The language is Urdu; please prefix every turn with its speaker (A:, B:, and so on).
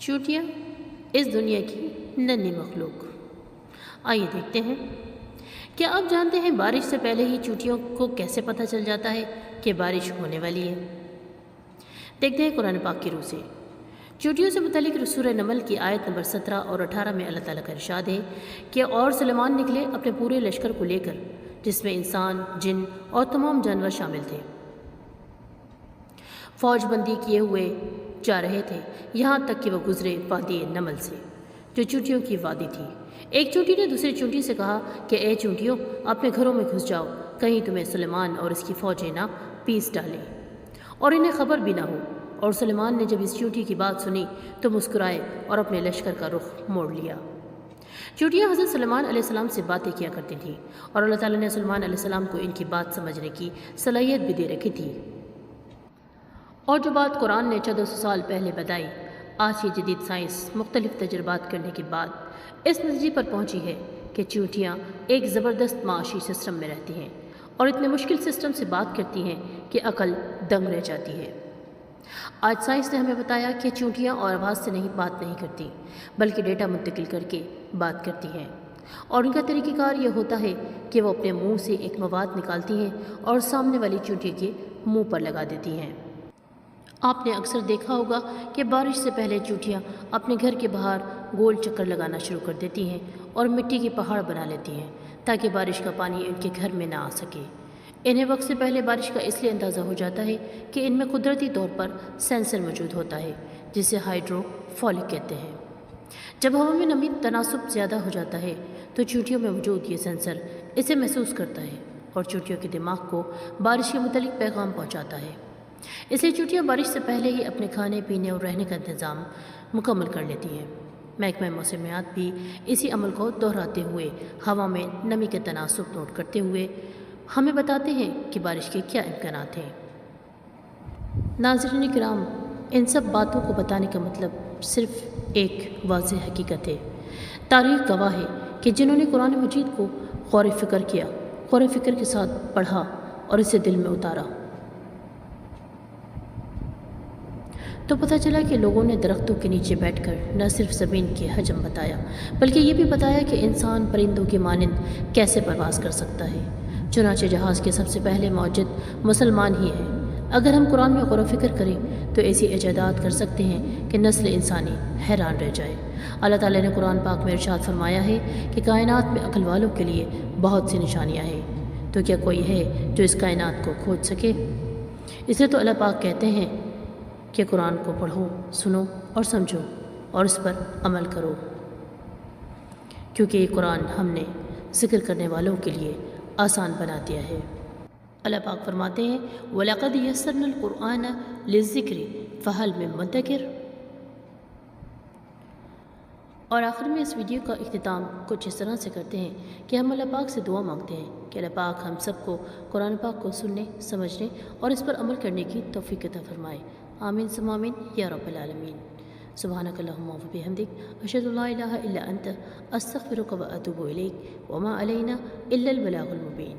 A: چونٹیاں اس دنیا کی ننھی مخلوق۔ آئیے دیکھتے ہیں، کیا آپ جانتے ہیں بارش سے پہلے ہی چونٹیوں کو کیسے پتہ چل جاتا ہے کہ بارش ہونے والی ہے؟ دیکھتے ہیں قرآن پاک کی روح سے۔ چونٹیوں سے متعلق سورہ نمل کی آیت نمبر 17 اور 18 میں اللہ تعالیٰ کا ارشاد ہے کہ اور سلیمان نکلے اپنے پورے لشکر کو لے کر، جس میں انسان، جن اور تمام جانور شامل تھے۔ فوج بندی کیے ہوئے جا رہے تھے یہاں تک کہ وہ گزرے وادی نمل سے، جو چونٹیوں کی وادی تھی۔ ایک چونٹی نے دوسری چونٹی سے کہا کہ اے چونٹیوں، اپنے گھروں میں گھس جاؤ، کہیں تمہیں سلیمان اور اس کی فوجیں نہ پیس ڈالیں اور انہیں خبر بھی نہ ہو۔ اور سلیمان نے جب اس چونٹی کی بات سنی تو مسکرائے اور اپنے لشکر کا رخ موڑ لیا۔ چونٹیاں حضرت سلیمان علیہ السلام سے باتیں کیا کرتی تھیں اور اللہ تعالیٰ نے سلیمان علیہ السلام کو ان کی بات سمجھنے کی صلاحیت بھی دے رکھی تھی۔ اور جو بات قرآن نے 1400 سال پہلے بتائی، آج کی جدید سائنس مختلف تجربات کرنے کے بعد اس نتیجے پر پہنچی ہے کہ چونٹیاں ایک زبردست معاشی سسٹم میں رہتی ہیں اور اتنے مشکل سسٹم سے بات کرتی ہیں کہ عقل دنگ رہ جاتی ہے۔ آج سائنس نے ہمیں بتایا کہ چونٹیاں اور آواز سے بات نہیں کرتی، بلکہ ڈیٹا منتقل کر کے بات کرتی ہیں، اور ان کا طریقہ کار یہ ہوتا ہے کہ وہ اپنے منہ سے ایک مواد نکالتی ہیں اور سامنے والی چونٹی کے منہ پر لگا دیتی ہیں۔ آپ نے اکثر دیکھا ہوگا کہ بارش سے پہلے چونٹیاں اپنے گھر کے باہر گول چکر لگانا شروع کر دیتی ہیں اور مٹی کے پہاڑ بنا لیتی ہیں تاکہ بارش کا پانی ان کے گھر میں نہ آ سکے۔ انہیں وقت سے پہلے بارش کا اس لیے اندازہ ہو جاتا ہے کہ ان میں قدرتی طور پر سینسر موجود ہوتا ہے جسے ہائیڈرو فولک کہتے ہیں۔ جب ہوا میں نمی تناسب زیادہ ہو جاتا ہے تو چونٹیوں میں موجود یہ سینسر اسے محسوس کرتا ہے اور چونٹیوں کے دماغ کو بارش کے متعلق پیغام پہنچاتا ہے۔ اس لیے چونٹیاں بارش سے پہلے ہی اپنے کھانے پینے اور رہنے کا انتظام مکمل کر لیتی ہیں۔ محکمہ موسمیات بھی اسی عمل کو دہراتے ہوئے ہوا میں نمی کے تناسب نوٹ کرتے ہوئے ہمیں بتاتے ہیں کہ بارش کے کیا امکانات ہیں۔ ناظرین کرام، ان سب باتوں کو بتانے کا مطلب صرف ایک واضح حقیقت ہے۔ تاریخ گواہ ہے کہ جنہوں نے قرآن مجید کو غور فکر کیا، غور فکر کے ساتھ پڑھا اور اسے دل میں اتارا، تو پتہ چلا کہ لوگوں نے درختوں کے نیچے بیٹھ کر نہ صرف زمین کے حجم بتایا، بلکہ یہ بھی بتایا کہ انسان پرندوں کے مانند کیسے پرواز کر سکتا ہے۔ چنانچہ جہاز کے سب سے پہلے موجد مسلمان ہی ہیں۔ اگر ہم قرآن میں غور و فکر کریں تو ایسی ایجادات کر سکتے ہیں کہ نسل انسانی حیران رہ جائے۔ اللہ تعالیٰ نے قرآن پاک میں ارشاد فرمایا ہے کہ کائنات میں عقل والوں کے لیے بہت سی نشانیاں ہیں، تو کیا کوئی ہے جو اس کائنات کو کھوج سکے؟ اس لیے تو اللہ پاک کہتے ہیں کہ قرآن کو پڑھو، سنو اور سمجھو اور اس پر عمل کرو، کیونکہ یہ قرآن ہم نے ذکر کرنے والوں کے لیے آسان بنا دیا ہے۔ اللہ پاک فرماتے ہیں وَلَقَدْ يَسَّرْنَا الْقُرْآنَ لِلذِّكْرِ فَهَلْ مِن مُّدَّكِرٍ۔ اور آخر میں اس ویڈیو کا اختتام کچھ اس طرح سے کرتے ہیں کہ ہم اللہ پاک سے دعا مانگتے ہیں کہ اللہ پاک ہم سب کو قرآن پاک کو سننے، سمجھنے اور اس پر عمل کرنے کی توفیق عطا فرمائے۔ آمین ثم آمین یا رب العالمین۔ سبحانک اللہم و بحمدک، اشہد ان لا الہ الا انت، استغفرک و اتوب الیک، وما علینا الا البلاغ المبین۔